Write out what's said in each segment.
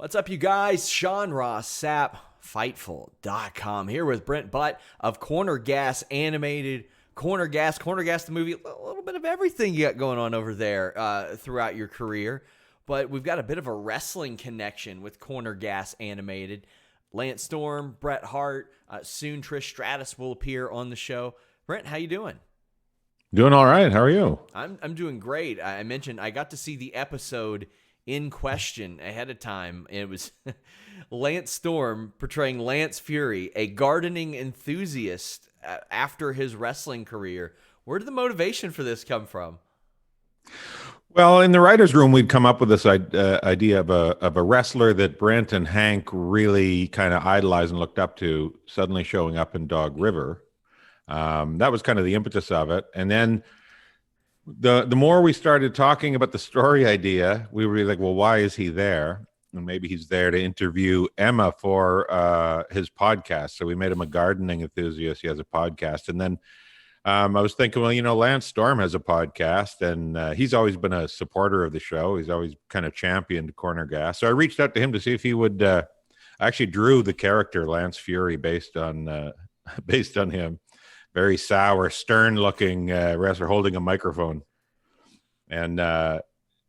What's up, you guys? Sean Ross Sapp, Fightful.com, here with Brent Butt of Corner Gas Animated. Corner Gas the movie, a little bit of everything you got going on over there throughout your career. But we've got a bit of a wrestling connection with Corner Gas Animated. Lance Storm, Bret Hart, soon Trish Stratus will appear on the show. Brent, how you doing? Doing all right. How are you? I'm doing great. I mentioned I got to see the episode in question ahead of time. It was Lance Storm portraying Lance Fury, a gardening enthusiast after his wrestling career. Where did the motivation for this come from? Well, in the writer's room, we'd come up with this idea of a wrestler that Brent and Hank really kind of idolized and looked up to, suddenly showing up in Dog River. That was kind of the impetus of it. And then the more we started talking about the story idea, we were like, well, why is he there? And maybe he's there to interview Emma for his podcast. So we made him a gardening enthusiast. He has a podcast. And then I was thinking, well, Lance Storm has a podcast, and he's always been a supporter of the show. He's always kind of championed Corner Gas. So I reached out to him to see if he would. I actually drew the character Lance Fury based on him. Very sour, stern-looking wrestler holding a microphone, and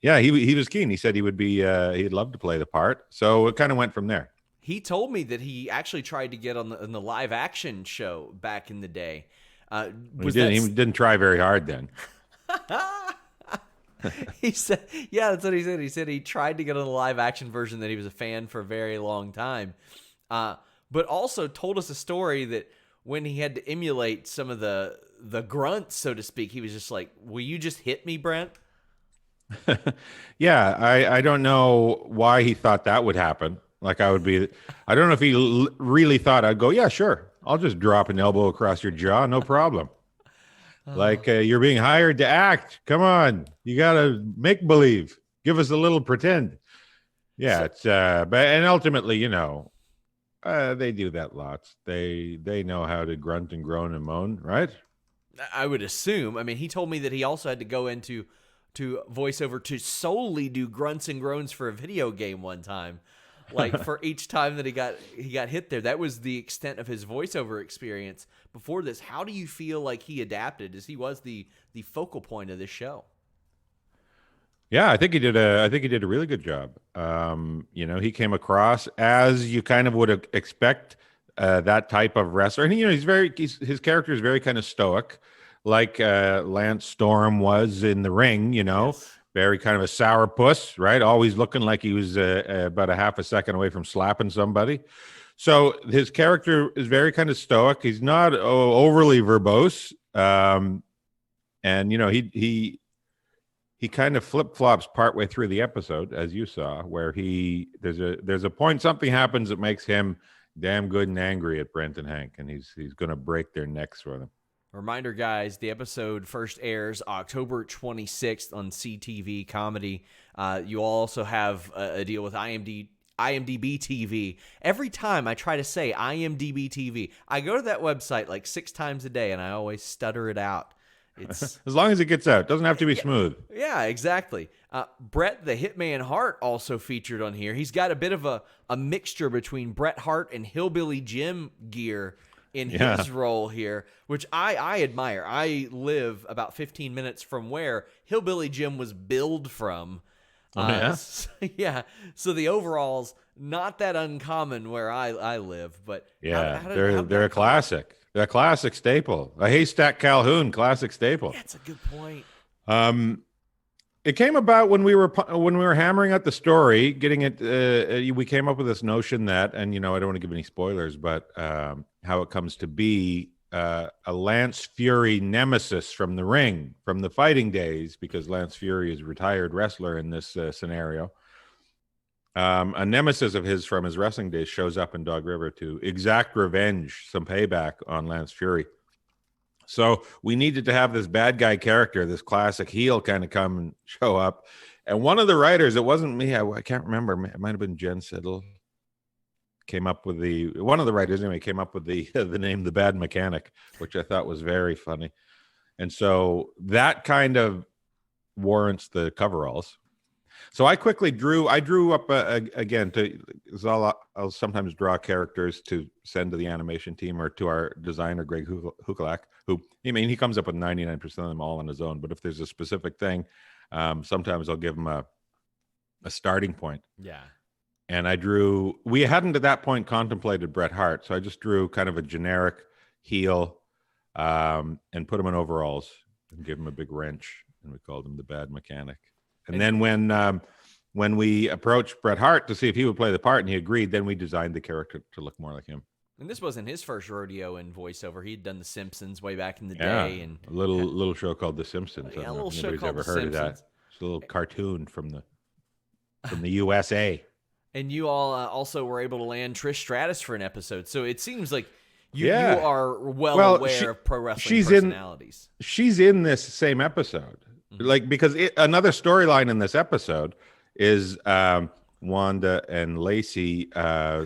he was keen. He said he would be. He'd love to play the part. So it kind of went from there. He told me that he actually tried to get on the live action show back in the day. He didn't try very hard then. He said, yeah, that's what he said. He said he tried to get on the live action version that he was a fan for a very long time. But also told us a story that when he had to emulate some of the grunts, so to speak, he was just like, will you just hit me, Brent? Yeah, I don't know why he thought that would happen. Like I don't know if he really thought I'd go, yeah, sure. I'll just drop an elbow across your jaw. No problem. Like you're being hired to act. Come on. You got to make believe. Give us a little pretend. Yeah. And ultimately, they do that lots. They know how to grunt and groan and moan, right? I would assume. I mean, he told me that he also had to go into voiceover to solely do grunts and groans for a video game one time. Like for each time that he got hit there. That was the extent of his voiceover experience before this. How do you feel like he adapted, as he was the focal point of this show? Yeah, I think he did a really good job. He came across as you kind of would expect that type of wrestler. And his character is very kind of stoic, like Lance Storm was in the ring, Yes. Very kind of a sourpuss, right? Always looking like he was about a half a second away from slapping somebody. So his character is very kind of stoic. He's not overly verbose. And, he kind of flip-flops partway through the episode, as you saw, where there's a point, something happens that makes him damn good and angry at Brent and Hank, and he's going to break their necks for them. Reminder, guys, the episode first airs October 26th on CTV Comedy. You also have a deal with IMDb TV. Every time I try to say IMDb TV, I go to that website like 6 times a day, and I always stutter it out. It's as long as it gets out. It doesn't have to be smooth. Yeah, exactly. Bret the Hitman Hart also featured on here. He's got a bit of a mixture between Bret Hart and Hillbilly Jim gear in his role here, which I admire. I live about 15 minutes from where Hillbilly Jim was billed from. So the overalls, not that uncommon where I live, but they're a classic. They're a classic staple. A Haystack Calhoun classic staple. That's a good point. It came about when we were hammering out the story, getting it. We came up with this notion that, and I don't want to give any spoilers, but how it comes to be a Lance Fury nemesis from the ring, from the fighting days, because Lance Fury is a retired wrestler in this scenario. A nemesis of his from his wrestling days shows up in Dog River to exact revenge, some payback on Lance Fury. So we needed to have this bad guy character, this classic heel, kind of come and show up. And one of the writers, it wasn't me, I can't remember, it might have been Jen Siddle, one of the writers anyway came up with the name The Bad Mechanic, which I thought was very funny. And so that kind of warrants the coveralls. So I quickly drew up again to, 'cause I'll sometimes draw characters to send to the animation team or to our designer, Greg Hukalak, who, I mean, he comes up with 99% of them all on his own. But if there's a specific thing, sometimes I'll give him a starting point. Yeah. And we hadn't at that point contemplated Bret Hart. So I just drew kind of a generic heel, and put him in overalls and give him a big wrench. And we called him the Bad Mechanic. And then when we approached Bret Hart to see if he would play the part and he agreed, then we designed the character to look more like him. And this wasn't his first rodeo in voiceover. He'd done The Simpsons way back in the day, and a little show called The Simpsons. Yeah, I don't a know little if show anybody's called ever The heard of that. Simpsons. It's a little cartoon from the USA. And you all also were able to land Trish Stratus for an episode. So it seems like you are well aware of pro wrestling personalities. She's in this same episode. Mm-hmm. Like, because another storyline in this episode is Wanda and Lacey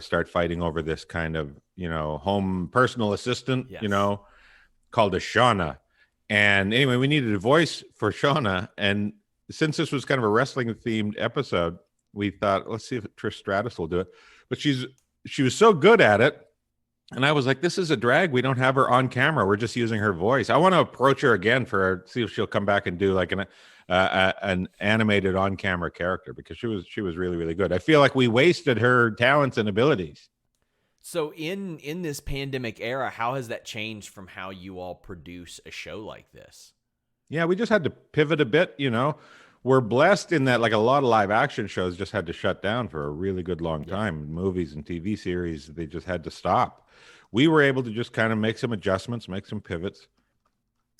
start fighting over this kind of, home personal assistant, called a Shauna. And anyway, we needed a voice for Shauna. And since this was kind of a wrestling themed episode, we thought, let's see if Trish Stratus will do it. But she was so good at it. And I was like, this is a drag. We don't have her on camera. We're just using her voice. I want to approach her again see if she'll come back and do like an animated on camera character, because she was really, really good. I feel like we wasted her talents and abilities. So in this pandemic era, how has that changed from how you all produce a show like this? Yeah, we just had to pivot a bit, We're blessed in that, like, a lot of live action shows just had to shut down for a really good long time. Movies and TV series, they just had to stop. We were able to just kind of make some adjustments, make some pivots.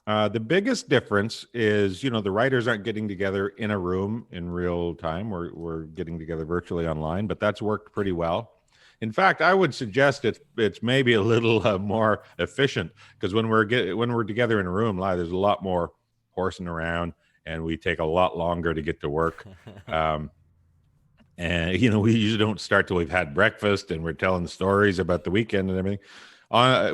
The biggest difference is, the writers aren't getting together in a room in real time. We're getting together virtually online, but that's worked pretty well. In fact, I would suggest it's maybe a little more efficient, because when we're together in a room live, there's a lot more horsing around, and we take a lot longer to get to work. And, we usually don't start till we've had breakfast and we're telling stories about the weekend and everything.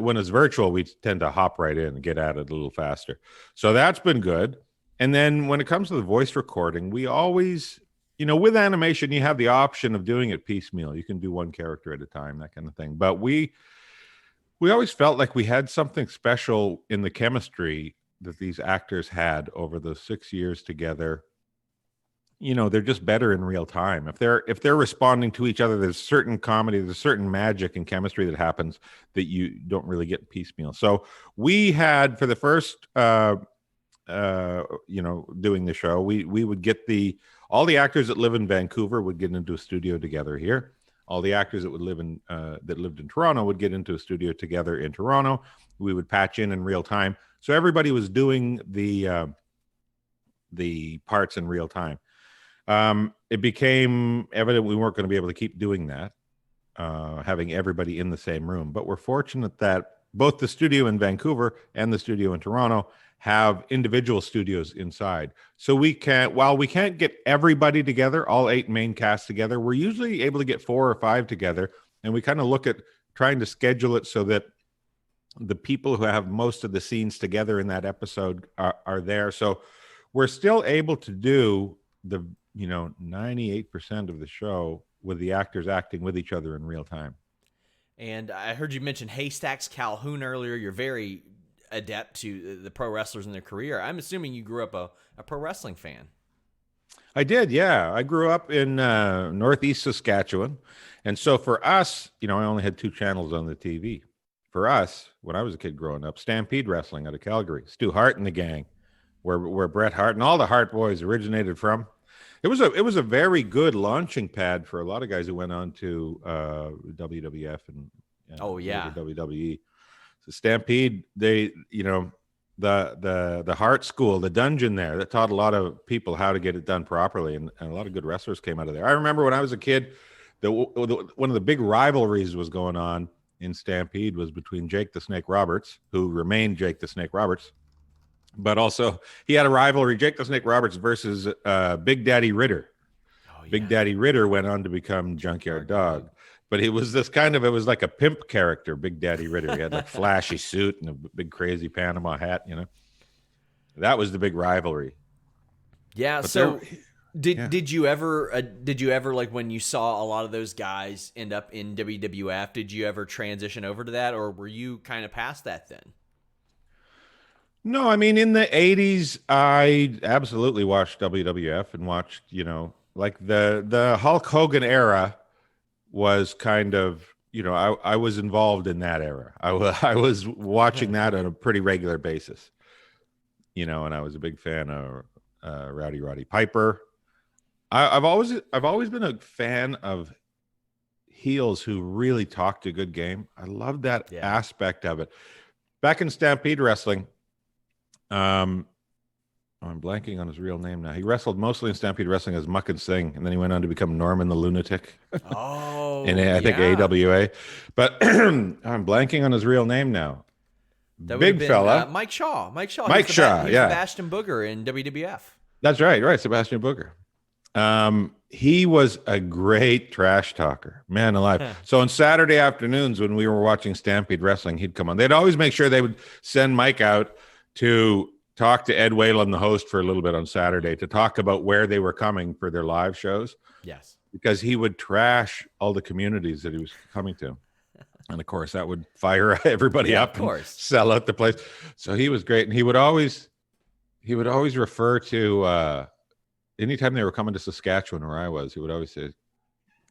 When it's virtual, we tend to hop right in and get at it a little faster. So that's been good. And then when it comes to the voice recording, we always, with animation, you have the option of doing it piecemeal. You can do one character at a time, that kind of thing. But we always felt like we had something special in the chemistry that these actors had over the 6 years together. They're just better in real time. If they're responding to each other, there's certain comedy, there's certain magic and chemistry that happens that you don't really get piecemeal. So we had, for the first, doing the show, we would get all the actors that live in Vancouver would get into a studio together here. All the actors that lived in Toronto would get into a studio together in Toronto. We would patch in real time. So everybody was doing the parts in real time. It became evident we weren't going to be able to keep doing that, having everybody in the same room. But we're fortunate that both the studio in Vancouver and the studio in Toronto have individual studios inside. So while we can't get everybody together, all 8 main casts together, we're usually able to get 4 or 5 together. And we kind of look at trying to schedule it so that the people who have most of the scenes together in that episode are there. So we're still able to do the 98% of the show with the actors acting with each other in real time. And I heard you mention Haystacks Calhoun earlier. You're very adept to the pro wrestlers in their career. I'm assuming you grew up a pro wrestling fan. I did, yeah. I grew up in Northeast Saskatchewan. And so for us, I only had 2 channels on the TV. For us, when I was a kid growing up, Stampede Wrestling out of Calgary, Stu Hart and the gang, where Bret Hart and all the Hart boys originated from. It was a very good launching pad for a lot of guys who went on to WWF and WWE. So Stampede, they, the Hart School, the dungeon there, that taught a lot of people how to get it done properly, and a lot of good wrestlers came out of there. I remember when I was a kid, one of the big rivalries was going on in Stampede was between Jake the Snake Roberts, who remained Jake the Snake Roberts, but also he had a rivalry, Jake the Snake Roberts versus Big Daddy Ritter. Oh, yeah. Big Daddy Ritter went on to become Junkyard Dog. But it was like a pimp character, Big Daddy Ritter. He had like flashy suit and a big crazy Panama hat, That was the big rivalry. Yeah, but so Did you ever like when you saw a lot of those guys end up in WWF, did you ever transition over to that, or were you kind of past that then? No, I mean in the 80s I absolutely watched WWF and watched, like the Hulk Hogan era was kind of, I was involved in that era. I was watching that on a pretty regular basis. And I was a big fan of Rowdy Roddy Piper. I've always been a fan of heels who really talked a good game. I love that Yeah. aspect of it. Back in Stampede Wrestling, I'm blanking on his real name now. He wrestled mostly in Stampede Wrestling as Muck and Sing, and then he went on to become Norman the Lunatic Oh, in I think yeah. AWA. But I'm blanking on his real name now. That would have Big been fella. Mike Shaw. Mike Shaw, He was yeah. the Bastion Booger in WWF. That's right, Sebastian Booker. He was a great trash talker, man alive. So on Saturday afternoons when we were watching Stampede Wrestling, he'd come on. They'd always make sure they would send Mike out to talk to Ed Whalen, the host, for a little bit on Saturday to talk about where they were coming for their live shows. Yes. Because he would trash all the communities that he was coming to. And of course, that would fire everybody up and sell out the place. So he was great. And he would always refer to anytime they were coming to Saskatchewan, where I was, he would always say,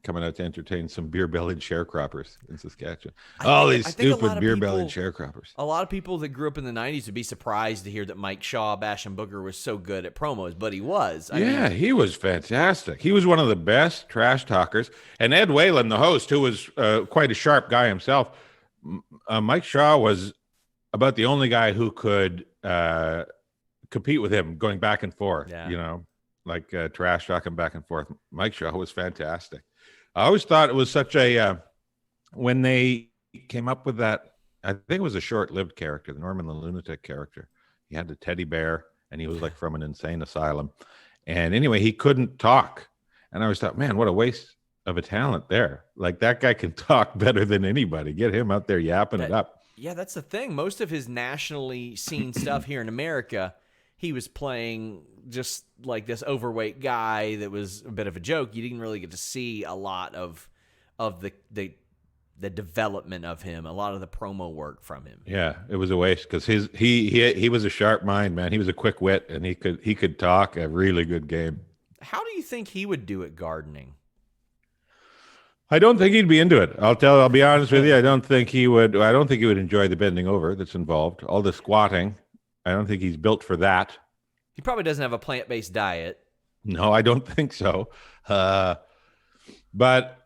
coming out to entertain some beer-bellied sharecroppers in Saskatchewan. These stupid beer-bellied sharecroppers. A lot of people that grew up in the 90s would be surprised to hear that Mike Shaw, Bash and Booger, was so good at promos, but he was. I mean, he was fantastic. He was one of the best trash talkers. And Ed Whalen, the host, who was quite a sharp guy himself, Mike Shaw was about the only guy who could compete with him going back and forth, like trash talking back and forth. Mike Shaw was fantastic. I always thought it was such a when they came up with that, I think it was a short-lived character, the Norman the Lunatic character. He had the teddy bear, and he was like from an insane asylum. And anyway, he couldn't talk. And I always thought, man, what a waste of a talent there. Like, that guy can talk better than anybody. Get him out there yapping it up. Yeah, that's the thing. Most of his nationally seen stuff here in America, he was playing just like this overweight guy that was a bit of a joke. You didn't really get to see a lot of the development of him, a lot of the promo work from him. Yeah, it was a waste because he was a sharp mind, man. He was a quick wit, and he could talk a really good game. How do you think he would do at gardening? I don't think he'd be into it. I'll be honest with you. I don't think he would enjoy the bending over that's involved. All the squatting. I don't think he's built for that. He probably doesn't have a plant-based diet. No, I don't think so. But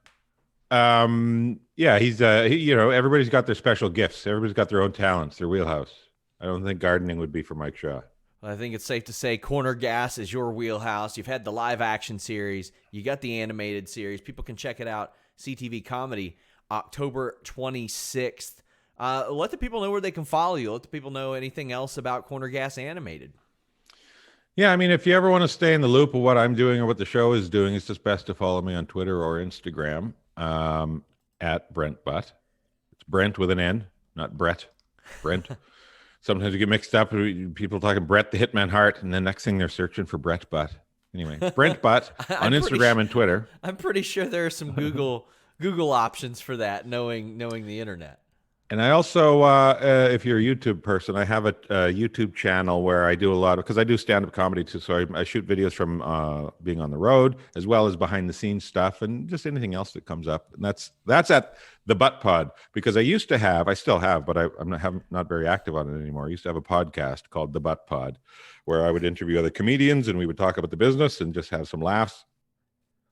he's everybody's got their special gifts. Everybody's got their own talents, their wheelhouse. I don't think gardening would be for Mike Shaw. Well, I think it's safe to say Corner Gas is your wheelhouse. You've had the live action series. You got the animated series. People can check it out. CTV Comedy, October 26th. Let the people know where they can follow you. Let the people know anything else about Corner Gas Animated. Yeah, I mean, if you ever want to stay in the loop of what I'm doing or what the show is doing, it's just best to follow me on Twitter or Instagram at Brent Butt. It's Brent with an N, not Brett. Brent. Sometimes you get mixed up. People talking Bret the Hitman Hart, and the next thing they're searching for Brett Butt. Anyway, Brent Butt on Instagram and Twitter. I'm pretty sure there are some Google options for that, knowing the internet. And I also, if you're a YouTube person, I have a YouTube channel where I do a lot of, because I do stand-up comedy too, so I shoot videos from being on the road, as well as behind-the-scenes stuff, and just anything else that comes up. And that's at the Butt Pod, because I still have, but I'm not very active on it anymore. I used to have a podcast called The Butt Pod, where I would interview other comedians, and we would talk about the business and just have some laughs.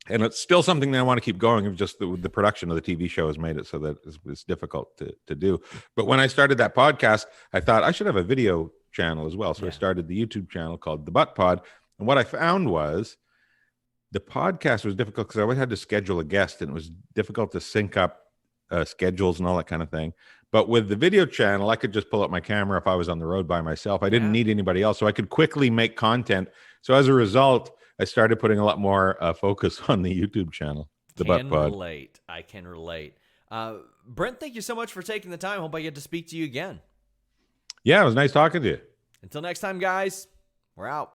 And it's still something that I want to keep going. It's just the production of the TV show has made it so that it's difficult to do. But when I started that podcast, I thought I should have a video channel as well. So I started the YouTube channel called The Butt Pod. And what I found was the podcast was difficult because I always had to schedule a guest, and it was difficult to sync up schedules and all that kind of thing. But with the video channel, I could just pull up my camera if I was on the road by myself. I didn't need anybody else. So I could quickly make content. So as a result, I started putting a lot more focus on the YouTube channel, The Butt Pod. I can relate. Brent, thank you so much for taking the time. Hope I get to speak to you again. Yeah, it was nice talking to you. Until next time, guys, we're out.